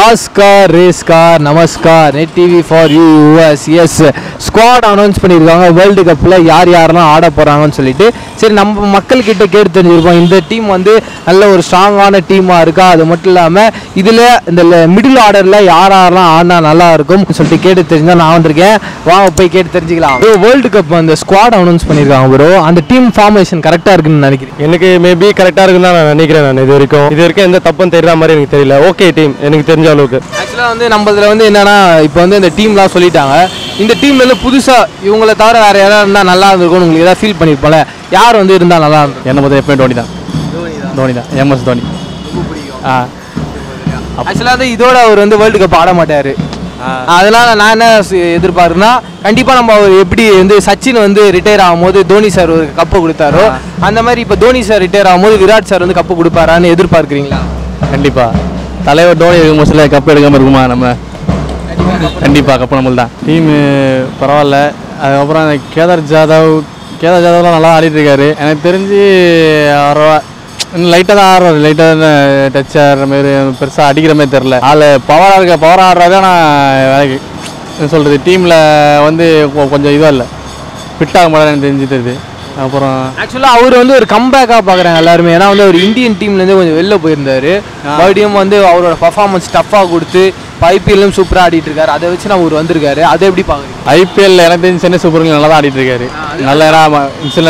Oscar racecar நமஸ்கார் net TV for you US S squad announce பண்ணியிருக்காங்க world கப்பில் யார் யாரெல்லாம் ஆட போகிறாங்கன்னு சொல்லிட்டு. சரி, நம்ம மக்கள்கிட்ட கேட்டு தெரிஞ்சிருப்போம் இந்த டீம் வந்து நல்ல ஒரு ஸ்ட்ராங்கான டீமாக இருக்கா, அது மட்டும் இல்லாமல் இதில் இந்த மிடில் ஆர்டரில் யாரெல்லாம் ஆடினா நல்லா இருக்கும் சொல்லிட்டு கேட்டு தெரிஞ்சால் நான் வந்திருக்கேன். வாங்க போய் கேட்டு தெரிஞ்சுக்கலாம். வேர்ல்டு கப் அந்த ஸ்குவாட் அனௌன்ஸ் பண்ணியிருக்காங்க ப்ரோ, அந்த டீம் ஃபார்மேஷன் கரெக்டாக இருக்குன்னு நினைக்கிறேன். எனக்கு மேபி கரெக்டாக இருக்குன்னு தான் நான் நினைக்கிறேன். நான் இது வரைக்கும் எந்த தப்பும் தெரியாத மாதிரி எனக்கு தெரியல. ஓகே டீம் எனக்கு தெரிஞ்ச அளவுக்கு. ஆக்சுவலாக வந்து நம்ம இதில் வந்து என்னன்னா இப்போ வந்து இந்த டீம்லாம் சொல்லிட்டாங்க. இந்த டீம்ல இருந்து புதுசாக இவங்களை தவிர வேறு யாராவது இருந்தால் நல்லா இருந்திருக்கும்னு உங்களுக்கு ஏதாவது ஃபீல் பண்ணியிருப்போம்ல, யார் வந்து இருந்தால் நல்லா இருக்கும்? என்ன முதல் எப்பயும் டோனி தான் எம்எஸ் தோனி. ஆக்சுவலாக வந்து இதோட அவர் வந்து வேர்ல்டு கப் ஆட மாட்டார். அதனால நான் என்ன எதிர்பார்க்குறேன்னா, கண்டிப்பாக நம்ம அவர் எப்படி வந்து சச்சின் வந்து ரிட்டையர் ஆகும்போது தோனி சார் ஒரு கப்பு கொடுத்தாரோ அந்த மாதிரி இப்போ தோனி சார் ரிட்டையர் ஆகும்போது விராட் சார் வந்து கப்பு கொடுப்பாரான்னு எதிர்பார்க்குறீங்களா? கண்டிப்பாக தலைவர் தோனி இருக்கும் சில கப்பு எடுக்காமல் இருக்குமா? நம்ம கண்டிப்பாக கப்பு நம்மள் தான். டீமு பரவாயில்ல. அதுக்கப்புறம் அந்த கேதார் ஜாதவ்லாம் நல்லா ஆடிட்டு இருக்காரு. எனக்கு தெரிஞ்சு லைட்டாக தான் ஆடுறாரு, லைட்டாக தான் டச் ஆடுற மாதிரி, பெருசாக அடிக்கிற மாதிரி தெரில. பவர் ஆடுறாரு. ஆனால் வேலைக்கு சொல்கிறது டீமில் வந்து கொஞ்சம் இதுவாக இல்லை, ஃபிட்டாக மாட்டார் எனக்கு தெரிஞ்சு தெரியுது. அப்புறம் ஆக்சுவலாக அவர் வந்து ஒரு கம்பேக்காக பார்க்குறாங்க எல்லாருமே. ஏன்னா வந்து அவர் இந்தியன் டீம்லேருந்து கொஞ்சம் வெளில போயிருந்தார். மறுபடியும் வந்து அவரோட பர்ஃபார்மன்ஸ் டஃப்பாக கொடுத்து ஐபிஎல்லும் சூப்பராக ஆடிட்டு இருக்காரு. அதை வச்சு நான் அவர் வந்திருக்காரு. அதை எப்படி பார்க்குறீங்க? ஐபிஎல் எனக்கு தெரிஞ்சு சென்னை சூப்பர் கிங்ஸ் நல்லா தான் ஆடிட்டு இருக்காரு. நல்லா சில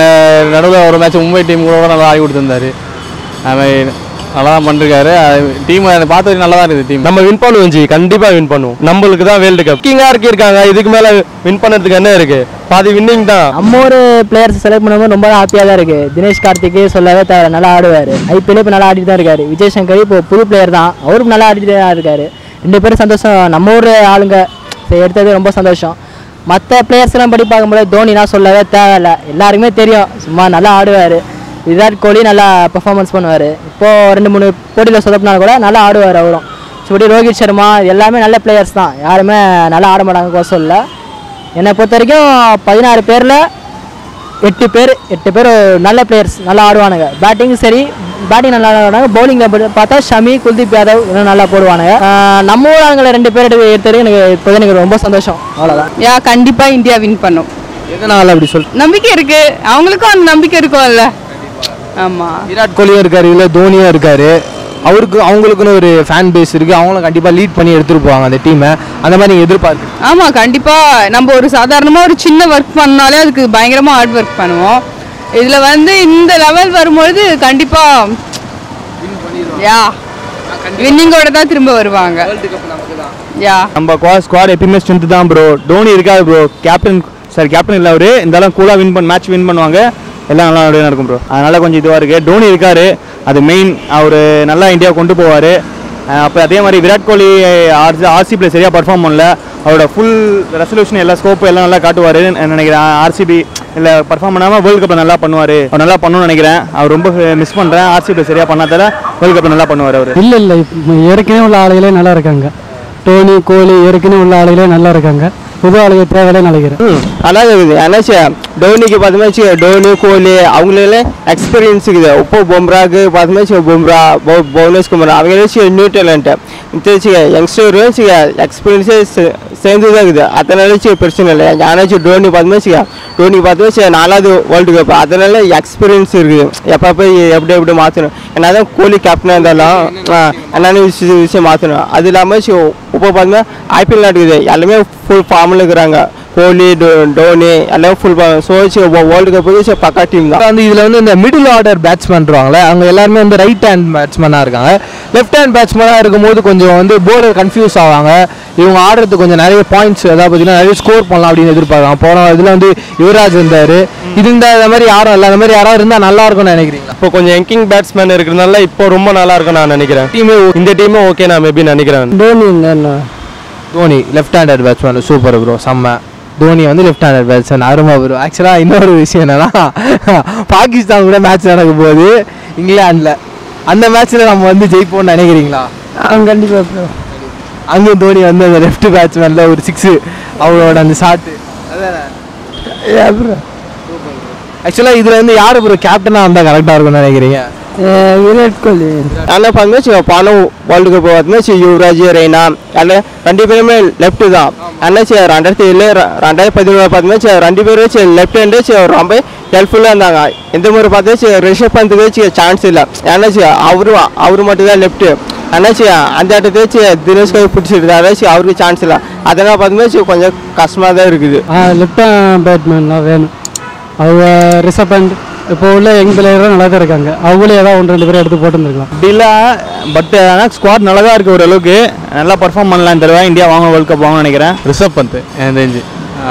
நடுவில் ஒரு மேட்ச் மும்பை டீம் கூட நல்லா ஆடி கொடுத்துருந்தாரு. அதுமாதிரி நல்லா தான் பண்ணிருக்காரு. டீம் பார்த்து நல்லா தான் இருக்குது. டீம் நம்ம வின் பண்ணுவோம். கண்டிப்பாக வின் பண்ணுவோம். நம்மளுக்கு தான் வேர்ல்டு கப் கிங்காக இருக்காங்க. இதுக்கு மேலே வின் பண்ணுறதுக்கு என்ன இருக்குது? பாதி வின்னிங் தான். நம்ம ஒரு பிளேயர்ஸ் செலக்ட் பண்ணும்போது ரொம்ப ஹாப்பியாக தான் இருக்குது. தினேஷ் கார்த்திகே சொல்லவே தேவை, நல்லா ஆடுவார். ஐபிஎல் இப்போ நல்லா ஆடிட்டு தான் இருக்காரு. விஜய் சங்கர் இப்போ புது பிளேயர் தான், அவரும் நல்லா ஆடிட்டு தான் இருக்காரு. 2 பேரும் சந்தோஷம். நம்ம ஊர் ஆளுங்க எடுத்தது ரொம்ப சந்தோஷம். மற்ற பிளேயர்ஸ்லாம் படி பார்க்கும்போது தோனினா சொல்லவே தேவையில்லை, எல்லாருக்குமே தெரியும் சும்மா நல்லா ஆடுவார். விராட் கோலி நல்லா பெர்ஃபார்மன்ஸ் பண்ணுவார். இப்போது 2-3 போட்டியில் சொதப்பினாலும் கூட நல்லா ஆடுவார் அவரும். இப்படி ரோஹித் சர்மா எல்லாமே நல்ல பிளேயர்ஸ் தான், யாருமே நல்லா ஆட மாட்டாங்க கோசம் இல்லை. என்னை பொறுத்த வரைக்கும் 16 பேரில் 8 பேர் நல்ல பிளேயர்ஸ், நல்லா ஆடுவானுங்க. பேட்டிங் நல்லா ஆடுவாங்க. பவுலிங்கில் பார்த்தா ஷமி, குல்தீப் யாதவ் இன்னும் நல்லா போடுவானுங்க. நம்ம ஊர் ஆளுங்களை 2 பேர் எடுத்தது எனக்கு ரொம்ப சந்தோஷம். அவ்வளோதான். கண்டிப்பாக இந்தியா வின் பண்ணும். எதனால அப்படி நம்பிக்கை இருக்குது, அவங்களுக்கும் அந்த நம்பிக்கை இருக்கும்ல. ஆமாம், விராட் கோலியும் இருக்காரு, இல்லை தோனியும் இருக்காரு. அவங்களுக்குன்னு ஒரு ஃபேன் பேஸ் இருக்குது. அவங்களும் கண்டிப்பாக லீட் பண்ணி எடுத்துகிட்டு போவாங்க அந்த டீமை. அந்த மாதிரி நீங்கள் எதிர்பார்க்கு? ஆமாம், கண்டிப்பாக. நம்ம ஒரு சாதாரணமாக ஒரு சின்ன ஒர்க் பண்ணாலே அதுக்கு பயங்கரமாக ஹார்ட் ஒர்க் பண்ணுவோம். இதில் வந்து இந்த லெவல் வரும்பொழுது கண்டிப்பாக வின்னிங்கோட தான் திரும்ப வருவாங்க. நம்ம ஸ்குவாட் எப்பயுமே ஸ்ட்ரென்த் தான் ப்ரோ. தோனி இருக்காது ப்ரோ, கேப்டன் இல்லை அவரு. இருந்தாலும் கூலாக மேட்ச் வின் பண்ணுவாங்க. எல்லாம் நல்லா நடக்கும் ப்ரோ. அதனால கொஞ்சம் இதுவாக இருக்குது. தோனி இருக்காரு, அது மெயின். அவர் நல்லா இந்தியா கொண்டு போவார். அப்போ அதே மாதிரி விராட் கோலி ஆர்சிபியில் சரியாக பர்ஃபார்ம் பண்ணல. அவரோட ஃபுல் ரெசல்யூஷன் எல்லா ஸ்கோப்பு எல்லாம் நல்லா காட்டுவார் நினைக்கிறேன். ஆர்சிபி இல்லை பர்ஃபார்ம் பண்ணாமல் வேர்ல்டு கப்பில் நல்லா பண்ணுவார். அவர் நல்லா பண்ணணும்னு நினைக்கிறேன். அவர் ரொம்ப மிஸ் பண்ணுறேன். ஆர்சிபியில் சரியாக பண்ணாதால வேர்ல்டு கப்பில் நல்லா பண்ணுவார் அவர். இல்லை ஏற்கனவே உள்ள ஆளுகளே நல்லா இருக்காங்க. டோனி, கோலி ஏற்கனவே உள்ள ஆளுகளே நல்லா இருக்காங்க. புது ஆளுங்க தேவையில்லை நினைக்கிறேன். நல்லா இருக்குது. ஏன்னாச்சும் டோனிக்கு பார்த்தோம்னா டோனி, கோலி அவங்களே எக்ஸ்பீரியன்ஸ் இருக்குது. இப்போ பொம்ராக்கு பார்த்தோம்னா பும்ரா, புவனேஷ் குமார் அவங்க நியூ டேலண்ட்டு தெரிஞ்சுக்க. யங்ஸ்டர் எக்ஸ்பீரியன்ஸே சேர்ந்து தான் இருக்குது. அதனால பிரச்சனை இல்லை. யானாச்சும் டோனிக்கு பார்த்தோம்னா 4வது வேர்ல்டு கப், அதனால எக்ஸ்பீரியன்ஸ் இருக்குது. எப்போ எப்படி மாற்றணும். ஏன்னா தான் கோலி கேப்டனாக இருந்தாலும் என்னென்ன விஷயம் மாற்றணும். அது இல்லாமல் இப்போ பார்த்தோம்னா ஐபிஎல் நடக்குது. எல்லாமே ஃபுல் ஃபார்மில் இருக்கிறாங்க. கோலி, டோனி எல்லாம் ஃபுல் வேர்ல்டு கப்புக்கு பக்கா டீம் தான். வந்து இதில் வந்து இந்த மிடில் ஆர்டர் பேட்ஸ்மேன்றாங்களே, அவங்க எல்லாருமே வந்து ரைட் ஹேண்ட் பேட்ஸ்மேனாக இருக்காங்க. லெஃப்ட் ஹேண்ட் பேட்ஸ்மேனாக இருக்கும்போது கொஞ்சம் வந்து போர்டர் கன்ஃபியூஸ் ஆவாங்க. இவங்க ஆடுறது கொஞ்சம் நிறைய பாயிண்ட்ஸ் ஏதாவது பார்த்தீங்கன்னா நிறைய ஸ்கோர் பண்ணலாம் அப்படின்னு எதிர்பார்க்கலாம். போன இதில் வந்து யுவராஜ் இருந்தார். இந்த மாதிரி யாரும் இல்லை. அந்த மாதிரி யாராவது இருந்தால் நல்லா இருக்கும்னு நினைக்கிறீங்களா? இப்போ கொஞ்சம் யங்கிங் பேட்ஸ்மேன் இருக்கிறதுனால இப்போ ரொம்ப நல்லா இருக்கும் நான் நினைக்கிறேன். இந்த டீமே ஓகே நான் மேபி நினைக்கிறேன். Dhoni left handed batsman super bro, செம்ம. தோனி வந்து லெஃப்ட் ஹேண்டட் பேட்ஸ்மேன் அருமா ப்ரோ. ஆக்சுவலாக இன்னொரு விஷயம் என்னன்னா, பாகிஸ்தான் கூட மேட்ச் நடக்கும் போது இங்கிலாண்டில் அந்த மேட்ச்சில் நம்ம வந்து ஜெயிப்போம்னு நினைக்கிறீங்களா? கண்டிப்பாக ப்ரோ. அங்கே தோனி வந்து அந்த லெஃப்ட் பேட்ஸ்மேனில் ஒரு 6 அவரோட அந்த ஷாட்டு. ஆக்சுவலாக இதில் வந்து யார் ப்ரோ கேப்டனாக இருந்தால் கரெக்டாக இருக்கும்னு நினைக்கிறீங்க? விராட் கோலி. ஆனால் பார்த்தீங்கன்னா போன வேர்ல்டு கப் பார்த்தீங்கன்னா யுவராஜ் ரெய்னா அதில் 2 பேருமே லெஃப்ட் தான். ஆனால் 2007 2011 பார்த்தீங்கன்னா 2 பேரும் லெஃப்ட் ஹேண்டு ரொம்ப ஹெல்ப்ஃபுல்லாக இருந்தாங்க. இந்த முறை பார்த்தா ரிஷப் பந்துக்கு சான்ஸ் இல்லை. ஏன்னா அவரு மட்டும் தான் லெஃப்ட்டு. ஆனால் அந்த இடத்துல தினேஷ் கார்த்திக் பிடிச்சிருந்தாரு, அவருக்கு சான்ஸ் இல்லை. அதெல்லாம் பார்த்தீங்கன்னா கொஞ்சம் கஷ்டமாக தான் இருக்குது. லெஃப்ட் பேட்மேன்லாம் வேணும். அவங்க ரிஷப் பண்ட் இப்போ உள்ள யங் பிளேயரும் நல்லா தான் இருக்காங்க. அவங்களே ஏதாவது 1-2 பேர் எடுத்து போட்டுருந்துருக்கலாம். அப்படில பட் ஆனால் ஸ்குவாட் நல்லா தான் இருக்குது, ஓரளவுக்கு நல்லா பர்ஃபார்ம் பண்ணலாம். இந்த தடவை இந்தியா வாங்க வேர்ல்டு கப் வாங்கன்னு நினைக்கிறேன். ரிஷப் பந்த் எனக்கு தெரிஞ்சு.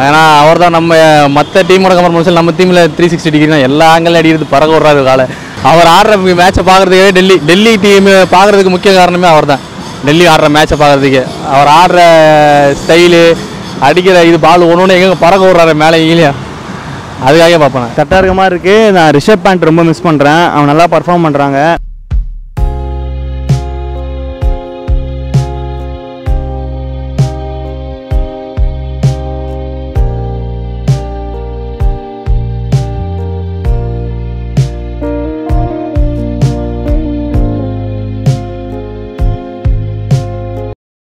ஏன்னா அவர் தான் நம்ம மற்ற டீமோட கம்பேர் பண்ணி நம்ம டீமில் 360 டிகிரி தான் எல்லா ஆங்கிலும் அடிக்கிறது பறக்க விட்றாரு காலை. அவர் ஆடுற மேட்சை பார்க்குறதுக்கே டெல்லி டீம் பார்க்குறதுக்கு முக்கிய காரணமே அவர் தான். டெல்லி ஆடுற மேட்சை பார்க்குறதுக்கு அவர் ஆடுற ஸ்டைலு, அடிக்கிற இது பால் ஒன்று எங்கே பறக்க விட்றாரு மேலே இல்லையா, அதுக்காக பார்ப்பேன். கரெக்டாக இருக்க மாதிரி இருக்குது. நான் ரிஷப் பேண்ட் ரொம்ப மிஸ் பண்ணுறேன். அவன் நல்லா பர்ஃபார்ம் பண்ணுறாங்க.